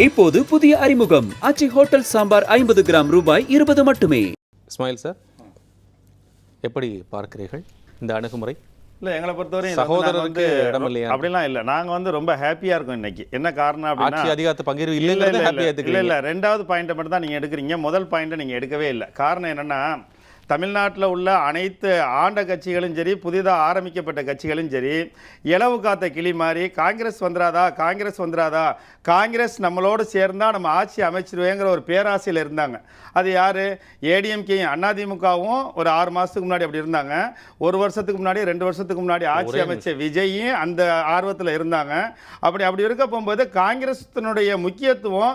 இப்போது புதிய அறிமுகம் ஆச்சி ஹோட்டல் சாம்பார் 50 கிராம் ரூபாய் 20 மட்டுமே. இஸ்மாயில் சார், எப்படி பார்க்கிறீர்கள் இந்த அணுகுமுறை? இல்லை, எங்களை பொறுத்தவரை சகோதரருக்கு இடம் இல்லையா? அப்படிலாம் இல்லை. நாங்கள் ரொம்ப ஹாப்பியாக இருக்கோம் இன்னைக்கு. என்ன காரணம் அப்படின்னா, ஆட்சி அதிகாரத்து பகிர்வு இல்லை. ரெண்டாவது பாயிண்ட்டை மட்டும் தான் நீங்கள் எடுக்கிறீங்க, முதல் பாயிண்ட்டை நீங்கள் எடுக்கவே இல்லை. காரணம் என்னென்னா, தமிழ்நாட்டில் உள்ள அனைத்து ஆண்ட கட்சிகளும் சரி, புதிதாக ஆரம்பிக்கப்பட்ட கட்சிகளும் சரி, இலவு காத்த கிளி மாதிரி காங்கிரஸ் வந்துடாதா, காங்கிரஸ் நம்மளோடு சேர்ந்தால் நம்ம ஆட்சி அமைச்சிருவேங்கிற ஒரு பேராசையில் இருந்தாங்க. அது யார்? ஏடிஎம்கேயும் அதிமுகவும் ஒரு 6 மாதத்துக்கு முன்னாடி அப்படி இருந்தாங்க. 1 வருஷத்துக்கு முன்னாடி 2 வருஷத்துக்கு முன்னாடி ஆட்சி அமைச்ச விஜயும் அந்த ஆர்வத்தில் இருந்தாங்க. அப்படி இருக்க போகும்போது காங்கிரஸினுடைய முக்கியத்துவம்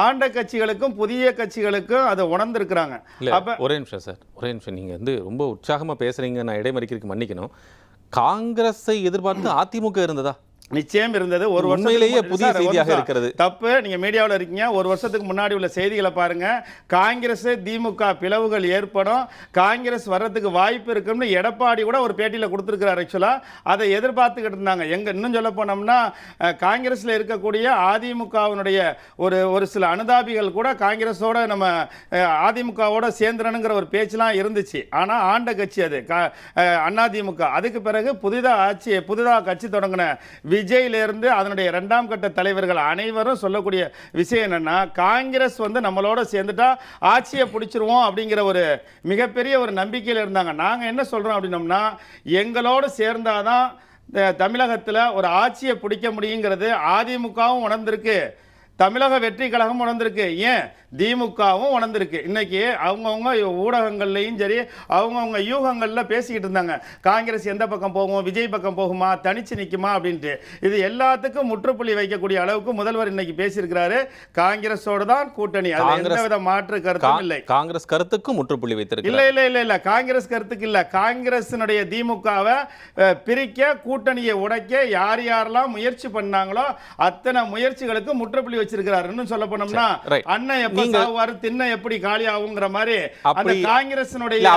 ஆண்ட கட்சிகளுக்கும் புதிய கட்சிகளுக்கும் அதை உணர்ந்துருக்கிறாங்க. அப்போ ஒரே நிமிஷம் சார், ஒரே நிமிஷம். நீங்கள் ரொம்ப உற்சாகமாக பேசுகிறீங்க, நான் இடைமறிக்கிறதுக்கு மன்னிக்கணும். காங்கிரஸை எதிர்பார்த்து அதிமுக இருந்ததா? நிச்சயம் இருந்தது. ஒரு வருஷத்திலேயே புதிய செய்தியாக இருக்கிறது. தப்பு. நீங்க மீடியாவில் இருக்கீங்க, 1 வருஷத்துக்கு முன்னாடி உள்ள செய்திகளை பாருங்க. காங்கிரஸ் திமுக பிளவுகள் ஏற்படும், காங்கிரஸ் வர்றதுக்கு வாய்ப்பு இருக்குன்னு எடப்பாடி கூட ஒரு பேட்டியில் கொடுத்துருக்கிறார். ஆக்சுவலா அதை எதிர்பார்த்துக்கிட்டு இருந்தாங்க. இன்னும் சொல்ல போனோம்னா, காங்கிரஸ்ல இருக்கக்கூடிய அதிமுகவினுடைய ஒரு சில அனுதாபிகள் கூட காங்கிரஸோட நம்ம அதிமுகவோட சேர்ந்துறனுங்கிற ஒரு பேச்செல்லாம் இருந்துச்சு. ஆனா ஆண்ட கட்சி அது அதிமுக. அதுக்கு பிறகு புதிதாக கட்சி தொடங்கின விஜயிலிருந்து அதனுடைய 2ஆம் கட்ட தலைவர்கள் அனைவரும் சொல்லக்கூடிய விஷயம் என்னன்னா, காங்கிரஸ் நம்மளோட சேர்ந்துட்டா ஆட்சியை பிடிச்சிருவோம் அப்படிங்கிற ஒரு மிகப்பெரிய ஒரு நம்பிக்கையில் இருந்தாங்க. நாங்கள் என்ன சொல்றோம் அப்படின்னோம்னா, எங்களோடு சேர்ந்தாதான் தமிழகத்தில் ஒரு ஆட்சியை பிடிக்க முடியுங்கிறது அதிமுகவும் உணர்ந்திருக்கு, தமிழக வெற்றி கழகம் உணர்ந்திருக்கு, ஏன் திமுகவும் உணர்ந்திருக்கு. இன்னைக்கு அவங்கவுங்க ஊடகங்கள்லையும் சரி, அவங்கவுங்க யூகங்களில் பேசிக்கிட்டு இருந்தாங்க, காங்கிரஸ் எந்த பக்கம் போகும், விஜய் பக்கம் போகுமா, தனிச்சு நிற்குமா அப்படின்ட்டு. இது எல்லாத்துக்கும் முற்றுப்புள்ளி வைக்கக்கூடிய அளவுக்கு முதல்வர் இன்னைக்கு பேசியிருக்கிறாரு. காங்கிரஸோடு தான் கூட்டணி, அது எந்தவித மாற்று கருத்தும் இல்லை. காங்கிரஸ் கருத்துக்கும் முற்றுப்புள்ளி வைத்திருக்கு. இல்லை, காங்கிரஸ் கருத்துக்கு இல்லை. காங்கிரஸினுடைய திமுகவை பிரிக்க, கூட்டணியை உடைக்க யார் யாரெல்லாம் முயற்சி பண்ணாங்களோ அத்தனை முயற்சிகளுக்கு முற்றுப்புள்ளி வச்சிருக்கிறார். இன்னும் சொல்ல போனோம்னா, அண்ணன் எப்ப சாவாரு, திண்ணை எப்படி காலி ஆகுங்கிற மாதிரி அந்த காங்கிரஸினுடைய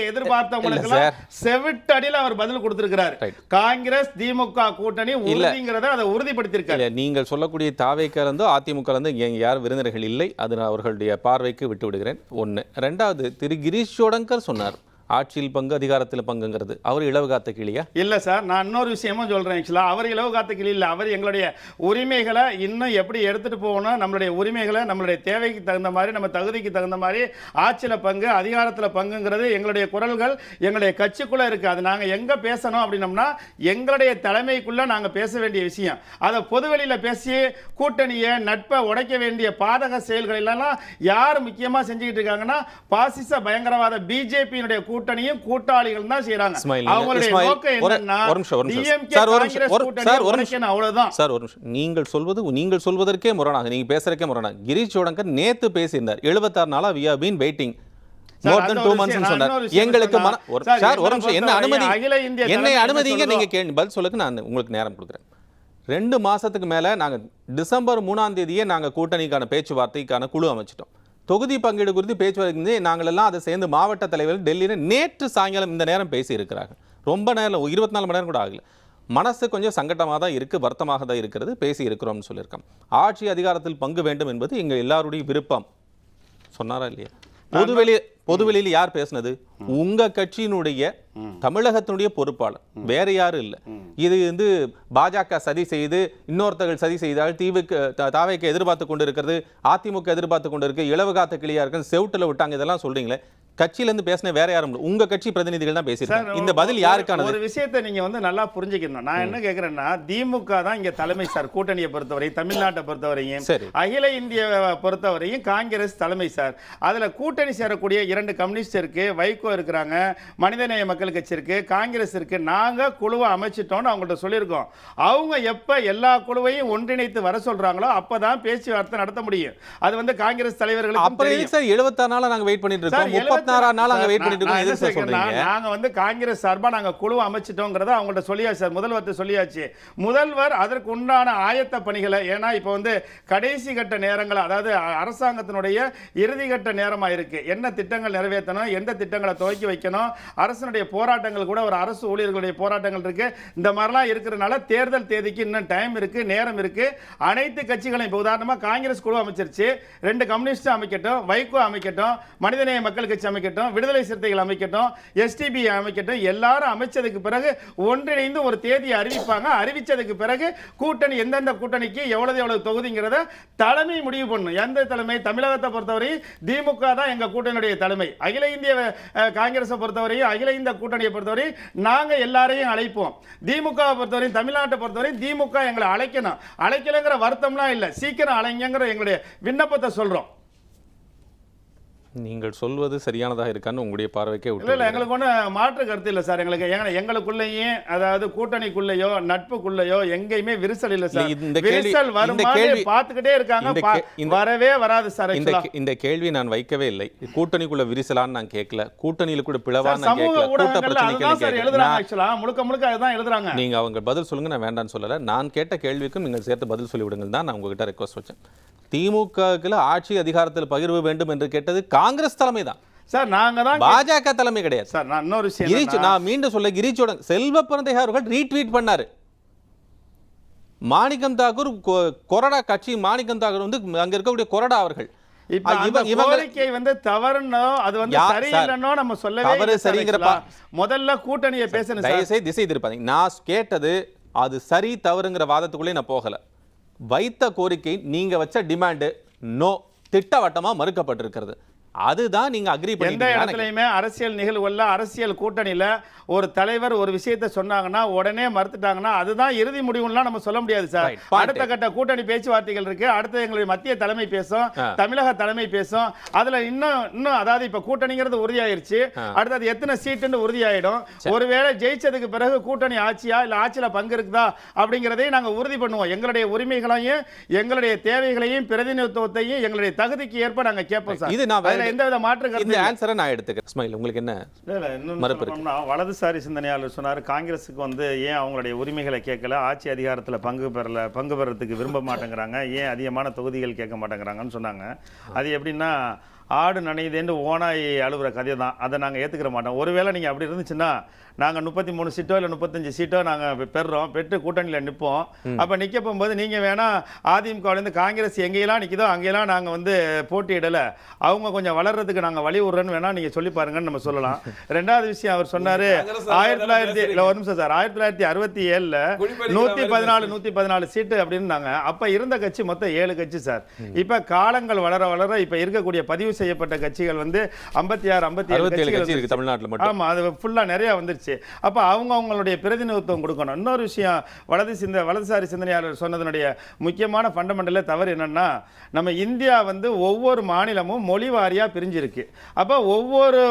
எதிர்பார்த்தவங்களுக்கு செவிட்டடியில் அவர் பதில் கொடுத்திருக்கிறார். காங்கிரஸ் திமுக கூட்டணி உறுதிங்கிறத அதை உறுதிப்படுத்தியிருக்காரு. நீங்கள் சொல்லக்கூடிய தாவேக்கா இருந்து அதிமுக இருந்து யார் விருந்தினர்கள் இல்லை, அது அவர்களுடைய பார்வைக்கு விட்டு விடுகிறேன். 1. 2வது, திரு கிரீஷ் சோடங்கர் சொன்னார் ஆட்சியில் பங்கு அதிகாரத்தில் பங்குங்கிறது. அவர் இலவு காத்த கிளியா? இல்லை சார், நான் இன்னொரு விஷயமும் சொல்கிறேன். ஆக்சுவலாக அவர் இலவு காத்த கிளி இல்லை. அவர் எங்களுடைய உரிமைகளை இன்னும் எப்படி எடுத்துகிட்டு போகணும், நம்மளுடைய உரிமைகளை நம்மளுடைய தேவைக்கு தகுந்த மாதிரி, நம்ம தகுதிக்கு தகுந்த மாதிரி ஆட்சியில் பங்கு அதிகாரத்தில் பங்குங்கிறது எங்களுடைய குரல்கள் எங்களுடைய கட்சிக்குள்ளே இருக்குது. அது நாங்கள் எங்கே பேசணும் அப்படின்னோம்னா, எங்களுடைய தலைமைக்குள்ளே நாங்கள் பேச வேண்டிய விஷயம். அதை பொதுவெளியில் பேசி கூட்டணியை நட்பை உடைக்க வேண்டிய பாதக செயல்கள் எல்லாம் யார் முக்கியமாக செஞ்சுக்கிட்டு இருக்காங்கன்னா, பாசிச பயங்கரவாத பிஜேபியினுடைய கூட்டணியும் கூட்டாளிகள் தான் செய்றாங்க. அவங்களுடைய நோக்கம் என்னன்னா, அவ்வளவுதான். சார், ஒரு நிமிஷம். நீங்கள் சொல்வதற்கே முரணாக, நீங்க பேசுறதுக்கே முரணாக. கிரீஷ் சோடங்கர் நேத்து பேசியிருந்தார். 76 நாளா we have been waiting more than 2 months ன்னு சொன்னார். எங்களுக்கு சார் ஒரு நிமிஷம், என்னை அனுமதிங்க, நீங்க கேள்வி பதில் சொல்லுங்க, நான் உங்களுக்கு நேரம் கொடுக்குறேன். 2 மாசத்துக்கு மேல நாங்க டிசம்பர் 3ஆம் தேதியே நாங்க கூட்டணிக்கான பேச்சுவார்த்தைக்கான குழு அமைச்சிட்டோம். தொகுதி பங்கீடு குறித்து பேச்சுவார்த்தை நாங்கள் எல்லாம் அதை சேர்ந்து மாவட்ட தலைவர்கள் டெல்லியில் நேற்று சாயங்காலம் இந்த நேரம் பேசி இருக்கிறார்கள். ரொம்ப நேரம், 24 மணி நேரம் கூட ஆகல. மனசு கொஞ்சம் சங்கடமாக தான் இருக்குது, வருத்தமாக தான் இருக்கிறது. பேசி இருக்கிறோம்னு சொல்லியிருக்கோம். ஆட்சி அதிகாரத்தில் பங்கு வேண்டும் என்பது எங்கள் எல்லாருடைய விருப்பம் சொன்னாரா இல்லையா? பொதுவெளியில் யார் பேசினது? உங்க கட்சியினுடைய தமிழகத்தினுடைய பொறுப்பாளர், வேற யாரும் இல்லை. இது பாஜக சதி செய்து இன்னொருத்தர்கள் சதி செய்தால் தாவேக்கு எதிர்பார்த்து கொண்டு இருக்கிறது, அதிமுக எதிர்பார்த்து கொண்டு இருக்கு, இலவு காத்த கிளியா இருக்கு, செவுட்டில் விட்டாங்க, இதெல்லாம் சொல்றீங்களே. கட்சியிலிருந்து பேசின வேற யாரும் இல்லை, உங்க கட்சி பிரதிநிதிகள் தான் பேசியிருக்காங்க. இந்த பதில் யாருக்கான? ஒரு விஷயத்தை நீங்க நல்லா புரிஞ்சுக்கணும். நான் என்ன கேட்கிறேன்னா, திமுக தான் இங்க தலைமை சார். கூட்டணியை பொறுத்தவரை, தமிழ்நாட்டை பொறுத்தவரையும், அகில இந்திய பொறுத்தவரையும் காங்கிரஸ் தலைமை சார். அதுல கூட்டணி சேரக்கூடிய 2 கம்யூனிஸ்ட் இருக்கு, வைகோ இருக்கிறாங்க, மனிதநேய மக்கள் கட்சி இருக்கு, காங்கிரஸ் இருக்கு. நாங்க குழுவை அமைச்சிட்டோம்னு அவங்கள்ட்ட சொல்லியிருக்கோம். அவங்க எப்ப எல்லா குழுவையும் ஒன்றிணைத்து வர சொல்றாங்களோ அப்பதான் பேச்சுவார்த்தை நடத்த முடியும். அது காங்கிரஸ் தலைவர்களுக்கு 76 நாளா நாங்க வெயிட் பண்ணிட்டு இருக்கோம். நாங்க காங்கிரஸ் சார்பா நாங்க குழு அமைச்சிட்டோங்கிறத அவங்கள்ட்ட சொல்லியாச்சு சார். முதல்வர் சொல்லியாச்சு. முதல்வர் அதற்கு உண்டான ஆயத்த பணிகளை, ஏன்னா இப்ப கடைசி கட்ட நேரங்கள், அதாவது அரசாங்கத்தினுடைய இறுதி கட்ட நேரமா இருக்கு. என்ன திட்டங்கள் திட்டங்கள் நிறைவேற்றணும், எந்த திட்டங்களை துவக்கி வைக்கணும், அரசனுடைய போராட்டங்கள் கூட ஒரு அரசு ஊழியர்களுடைய போராட்டங்கள் இருக்கு. இந்த மாதிரிலாம் இருக்கிறதுனால தேர்தல் தேதிக்கு இன்னும் டைம் இருக்கு, நேரம் இருக்கு. அனைத்து கட்சிகளையும் இப்போ உதாரணமா காங்கிரஸ் குழு அமைச்சிருச்சு, 2 கம்யூனிஸ்ட் அமைக்கட்டும், வைகோ அமைக்கட்டும், மனிதநேய மக்கள் கட்சி அமைக்கட்டும், விடுதலை சிறுத்தைகள் அமைக்கட்டும், எஸ்டிபி அமைக்கட்டும், எல்லாரும் அமைச்சதுக்கு பிறகு ஒன்றிணைந்து ஒரு தேதியை அறிவிப்பாங்க. அறிவிச்சதுக்கு பிறகு கூட்டணி எந்தெந்த கூட்டணிக்கு எவ்வளவு தொகுதிங்கிறத தலைமை முடிவு பண்ணும். எந்த தலைமை? தமிழகத்தை பொறுத்தவரை திமுக தான் எங்க கூட்டணியுடைய தலைமை. அகில இந்திய காங்கிரஸை பொறுத்தவரை, அகில இந்திய கூட்டணியை பொறுத்தவரை நாங்க எல்லாரையும் அழைப்போம். திமுக பொறுத்தவரை, தமிழ்நாட்டை பொறுத்தவரை திமுக எங்களை அழைக்கணும். அழைக்கலங்கிற வருத்தம்லாம் இல்லை, சீக்கிரம் அழைங்கிற எங்களுடைய விண்ணப்பத்தை சொல்றோம். நீங்கள் சொல்வது சரியானதாக இருக்கான்னு உங்களுடைய பார்வைக்கே இல்ல இல்ல, எங்களுக்கு ஒன்றும் மாற்று கருத்து இல்லை சார். எங்களுக்குள்ளேயும் அதாவது கூட்டணிக்குள்ளேயோ நட்புக்குள்ளேயோ எங்கேயுமே விரிசல் இல்லை சார். விரிசல் வருமானு பார்த்துக்கிட்டே இருக்காங்க, வரவே வராது சார். இந்த கேள்வி நான் வைக்கவே இல்லை. கூட்டணிக்குள்ள விரிசலான்னு நான் கேட்கல, கூட்டணியில கூட பிளவான்னு நான் சமூக கேட்கல, கூட்ட பிரச்சனைக்கு எழுதுறாங்க. ஆக்சுவலா முழுக்க முழுக்க அதுதான் எழுதுறாங்க. நீங்க அவங்க பதில் சொல்லுங்க, நான் வேண்டாம்னு சொல்லல. நான் கேட்ட கேள்விக்கும் நீங்கள் சேர்த்து பதில் சொல்லி விடுங்க தான் நான் உங்ககிட்ட ரெக்வஸ்ட் வச்சேன். திமுகவில் ஆட்சி அதிகாரத்தில் பகிர்வு வேண்டும் என்று கேட்டது காங்கிரஸ் தலைமை தான் சார், நாங்க தான் பாஜக தலைமை கிடையாது சார். நான் இன்னொரு விஷயம் நான் மீண்டும் சொல்ல, கிரீச்சோட செல்வ பிறந்தகை அவர்கள் ரீட்வீட் பண்ணாரு. மாணிக்கம் தாக்கூர் கொறடா கட்சி, மாணிக்கம் தாக்கூர் வந்து அங்க இருக்கக்கூடிய கொறடா அவர்கள் கோரிக்கை வந்து தவறுனோ அது வந்து சரியில்லைன்னோ நம்ம சொல்லவே தவறு சரிங்கிற முதல்ல கூட்டணியை பேசணும். தயவுசெய்து திசை திருப்பாதீங்க. நான் கேட்டது அது சரி தவறுங்கிற வாதத்துக்குள்ளே நான் போகல. வைத்த கோரிக்கை, நீங்க வச்ச டிமாண்ட் நோ திட்டவட்டமா மறுக்கப்பட்டிருக்கிறது. அதுதான் நீங்க அக்ரி பண்ணி. எந்த இடத்துலயுமே அரசியல் நிகழ்வுல, அரசியல் கூட்டணியில ஒரு தலைவர் ஒரு விஷயத்தை சொன்னாங்கன்னா உடனே மறுத்துட்டாங்கன்னா அதுதான் இறுதி முடிவுலாம் நம்ம சொல்ல முடியாது சார். அடுத்த கட்ட கூட்டணி பேச்சுவார்த்தைகள் இருக்கு. அடுத்து எங்களுடைய மத்திய தலைமை பேசும், தமிழக தலைமை பேசும். அதுல இன்னும் அதாவது இப்ப கூட்டணிங்கிறது உறுதியாயிருச்சு. அடுத்தது எத்தனை சீட்டுன்னு உறுதியாயிடும். ஒருவேளை ஜெயிச்சதுக்கு பிறகு கூட்டணி ஆட்சியா இல்ல ஆட்சியில பங்கு இருக்குதா அப்படிங்கிறதையும் நாங்க உறுதி பண்ணுவோம். எங்களுடைய உரிமைகளையும் எங்களுடைய தேவைகளையும் பிரதிநிதித்துவத்தையும் எங்களுடைய தகுதிக்கு ஏற்ப நாங்க கேட்போம் சார். இது நான் எந்தவித மாற்று கருத்து இந்த ஆன்சரை நான் எடுத்துக்கிறேன். இஸ்மாயில், உங்களுக்கு என்ன மறுப்பு இருக்கு? வலதுசாரி சிந்தனையாளர் சொன்னார், காங்கிரஸுக்கு வந்து ஏன் அவங்களுடைய உரிமைகளை கேட்கல, ஆட்சி அதிகாரத்தில் பங்கு பெறறதுக்கு விரும்ப மாட்டேங்கிறாங்க, ஏன் அதிகமான தொகுதிகள் கேட்க மாட்டேங்கிறாங்கன்னு சொன்னாங்க. அது எப்படின்னா ஆடு நனையுதேன்னு ஓனாய் அழுகுற கதை தான். அதை நாங்கள் ஏற்றுக்கிற மாட்டோம். ஒருவேளை நீங்கள் அப்படி இருந்துச்சுன்னா நாங்கள் 33 சீட்டோ இல்லை 35 சீட்டோ நாங்கள் பெற்று கூட்டணியில் நிற்போம். அப்போ நிற்க போகும்போது நீங்கள் வேணால் அதிமுகலேருந்து காங்கிரஸ் எங்கேயெல்லாம் நிற்கிதோ அங்கேயெல்லாம் நாங்கள் வந்து போட்டியிடலை, அவங்க கொஞ்சம் வளர்றதுக்கு நாங்கள் வழி விட்றோன்னு வேணால் நீங்கள் சொல்லி பாருங்கன்னு நம்ம சொல்லலாம். ரெண்டாவது விஷயம் அவர் சொன்னார், 1967 114 சீட்டு அப்படின்னாங்க. அப்போ இருந்த கட்சி மொத்தம் 7 கட்சி சார். இப்போ காலங்கள் வளர வளர இப்போ இருக்கக்கூடிய பதிவு செய்யப்பட்ட கட்சிகள் வந்து 57 கட்சிகள் தமிழ்நாட்டில் மட்டும். ஆமாம், அது ஃபுல்லாக நிறையா வந்துருச்சு. அப்போ அவங்களுடைய பிரதிநிதித்துவம் கொடுக்கணும். இன்னொரு விஷயம், வலதுசாரி சிந்தனையாளர் சொன்னதனுடைய முக்கியமான ஃபண்டமெண்டலே தவறு என்னன்னா, நம்ம இந்தியா வந்து ஒவ்வொரு மாநிலமும் மொழி வாரியாக பிரிஞ்சிருக்கு. அப்போ ஒவ்வொரு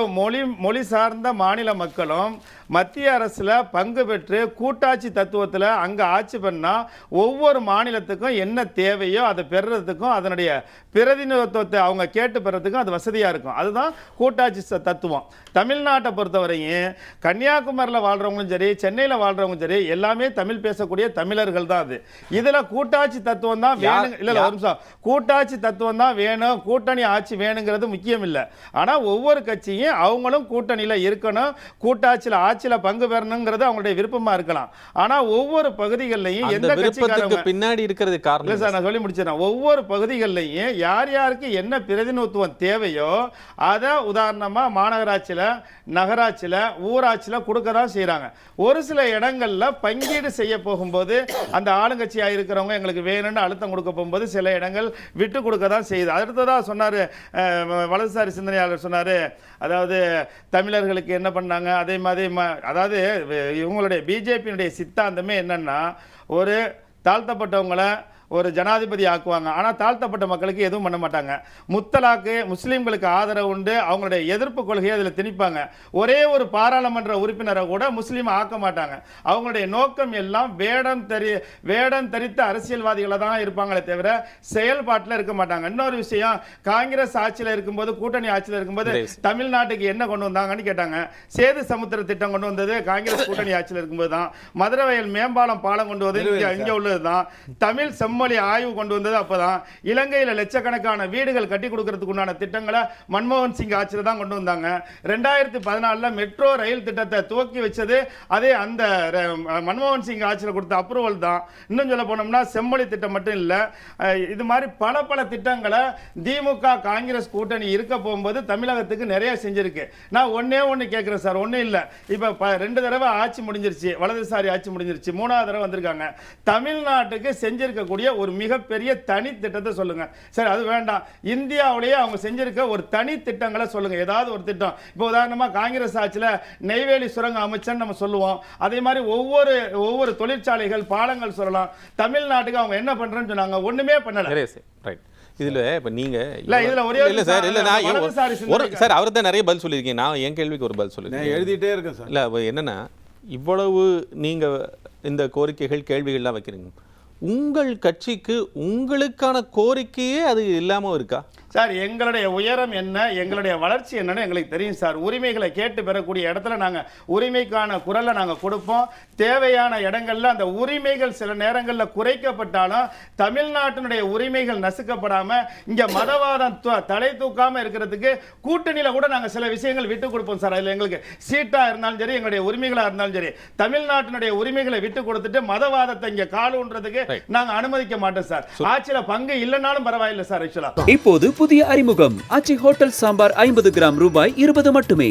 மொழி சார்ந்த மாநில மக்களும் மத்திய அரசில் பங்கு பெற்று கூட்டாட்சி தத்துவத்தில் அங்கே ஆட்சி பண்ணால் ஒவ்வொரு மாநிலத்துக்கும் என்ன தேவையோ அதை பெறுறதுக்கும் அதனுடைய பிரதிநிதித்துவத்தை அவங்க கேட்டு பெறதுக்கும் அது வசதியாக இருக்கும். அதுதான் கூட்டாட்சி தத்துவம். தமிழ்நாட்டை பொறுத்தவரையும் கன்னியாகுமரியில் வாழ்கிறவங்களும் சரி, சென்னையில் வாழ்கிறவங்களும் சரி, எல்லாமே தமிழ் பேசக்கூடிய தமிழர்கள் தான். அது இதில் கூட்டாட்சி தத்துவம் தான் வேணும். இல்லை ஒரு நிமிஷம், கூட்டாட்சி தத்துவம் தான் வேணும், கூட்டணி ஆட்சி வேணுங்கிறது முக்கியம் இல்லை. ஆனால் ஒவ்வொரு கட்சியும் அவங்களும் கூட்டணியில் இருக்கணும், கூட்டாட்சியில் ஆட்சியில் பங்கு பெறணுங்கிறது அவங்களுடைய விருப்பமா இருக்கலாம். ஆனா ஒவ்வொரு பகுதிகளிலையும் எந்த கட்சிக்காரங்க பின்னாடி இருக்கிறது காரணம் இல்லை சார், நான் சொல்லி முடிச்சிடறேன். ஒவ்வொரு பகுதிகளிலையும் யார் யாருக்கு என்ன பிரதிநிதித்துவம் தேவையோ அதை உதாரணமா மாநகராட்சியில், நகராட்சியில், ஊராட்சியில் கொடுக்க தான் செய்கிறாங்க. ஒரு சில இடங்களில் பங்கீடு செய்ய போகும்போது அந்த ஆளுங்கட்சியாக இருக்கிறவங்க எங்களுக்கு வேணும்னு அழுத்தம் கொடுக்க போகும்போது சில இடங்கள் விட்டு கொடுக்க தான் செய்யுது. அடுத்ததாக சொன்னார் வலதுசாரி சிந்தனையாளர் சொன்னார், அதாவது தமிழர்களுக்கு என்ன பண்ணாங்க, அதே மாதிரி அதாவது இவங்களுடைய பிஜேபியினுடைய சித்தாந்தமே என்னன்னா, ஒரு தாழ்த்தப்பட்டவங்களை ஒரு ஜனாதிபதி ஆக்குவாங்க, ஆனால் தாழ்த்தப்பட்ட மக்களுக்கு எதுவும் பண்ண மாட்டாங்க. முத்தலாக்கு முஸ்லீம்களுக்கு ஆதரவு உண்டு, அவங்களுடைய எதிர்ப்பு கொள்கையை அதில் திணிப்பாங்க. ஒரே ஒரு பாராளுமன்ற உறுப்பினரை கூட முஸ்லீம் ஆக்க மாட்டாங்க. அவங்களுடைய நோக்கம் எல்லாம் வேடம் தரித்த அரசியல்வாதிகளை தான் இருப்பாங்களே தவிர செயல்பாட்டில் இருக்க மாட்டாங்க. இன்னொரு விஷயம், காங்கிரஸ் ஆட்சியில் இருக்கும்போது, கூட்டணி ஆட்சியில் இருக்கும்போது தமிழ்நாட்டுக்கு என்ன கொண்டு வந்தாங்கன்னு கேட்டாங்க. சேது சமுத்திர திட்டம் கொண்டு வந்தது காங்கிரஸ் கூட்டணி ஆட்சியில் இருக்கும்போது தான். மதுரை வயல் மேம்பாலம் பாலம் கொண்டு வந்து இங்கே உள்ளது தான். தமிழ் செம்மொழி ஆய்வு கொண்டு வந்தது அப்பதான். இலங்கையில் லட்சக்கணக்கான வீடுகள் கட்டி கொடுக்கறதுக்கு உண்டான திட்டங்களை மன்மோகன் சிங் ஆட்சியில் தான் கொண்டு வந்தாங்க. 2014 மெட்ரோ ரயில் திட்டத்தை துவக்கி வச்சது அதே அந்த மன்மோகன் சிங் ஆட்சியில் கொடுத்த அப்ரூவல் தான். இன்னும் சொல்ல போனோம்னா செம்மொழி திட்டம் மட்டும் இல்லை, இது மாதிரி பல திட்டங்களை திமுக காங்கிரஸ் கூட்டணி இருக்க போகும்போது தமிழகத்துக்கு நிறைய செஞ்சிருக்கு. நான் ஒண்ணு கேட்கிறேன் சார், ஒன்றும் இல்லை. இப்போ 2 தடவை ஆட்சி முடிஞ்சிருச்சு, வலதுசாரி ஆட்சி முடிஞ்சிருச்சு, 3வது தடவை வந்திருக்காங்க. தமிழ்நாட்டுக்கு செஞ்சிருக்கக்கூடிய ஒரு மிகப்பெரிய தனி திட்டத்தை சொல்லுங்க சார். அது வேண்டாம், இந்தியாவிலேயே அவங்க செஞ்சிருக்க ஒரு தனி திட்டங்களை சொல்லுங்க, ஏதாவது ஒரு திட்டம். இப்போ உதாரணமா காங்கிரஸ் ஆட்சியில் நெய்வேலி சுரங்க அமைச்சர் நம்ம சொல்லுவோம். அதே மாதிரி ஒவ்வொரு தொழிற்சாலைகள், பாலங்கள் சொல்லலாம். தமிழ்நாட்டுக்கு அவங்க என்ன பண்றேன்னு சொன்னாங்க, ஒண்ணுமே பண்ணல. ரைட். இதுல இப்ப நீங்க இதுல ஒரே இல்ல சார், இல்ல நான் சார் அவர் தான் நிறைய பதில் சொல்லியிருக்கீங்க. நான் என் கேள்விக்கு ஒரு பதில் சொல்லியிருக்கேன், எழுதிட்டே இருக்கேன் சார். இல்ல என்னன்னா, இவ்வளவு நீங்க இந்த கோரிக்கைகள் கேள்விகள்லாம் வைக்கிறீங்க, உங்கள் கட்சிக்கு உங்களுக்கான கோரிக்கையே அது இல்லாம இருக்கா சார்? எங்களுடைய உயரம் என்ன, எங்களுடைய வளர்ச்சி என்னன்னு எங்களுக்கு தெரியும் சார். உரிமைகளை கேட்டு பெறக்கூடிய இடத்துல நாங்கள் உரிமைக்கான குரலை நாங்கள் கொடுப்போம். தேவையான இடங்கள்ல அந்த உரிமைகள் சில நேரங்களில் குறைக்கப்பட்டாலும் தமிழ்நாட்டினுடைய உரிமைகள் நசுக்கப்படாமல் இங்கே மதவாதம் தலை தூக்காமல் இருக்கிறதுக்கு கூட்டணியில் கூட நாங்கள் சில விஷயங்கள் விட்டு கொடுப்போம் சார். அதில் எங்களுக்கு சீட்டாக இருந்தாலும் சரி, எங்களுடைய உரிமைகளாக இருந்தாலும் சரி, தமிழ்நாட்டினுடைய உரிமைகளை விட்டு கொடுத்துட்டு மதவாதத்தை இங்கே காலுன்றதுக்கு நாங்கள் அனுமதிக்க மாட்டோம் சார். ஆட்சியில் பங்கு இல்லைனாலும் பரவாயில்லை சார். ஆக்சுவலா இப்போது புதிய அறிமுகம் ஆச்சி ஹோட்டல் சாம்பார் 50 கிராம் ரூபாய் 20 மட்டுமே.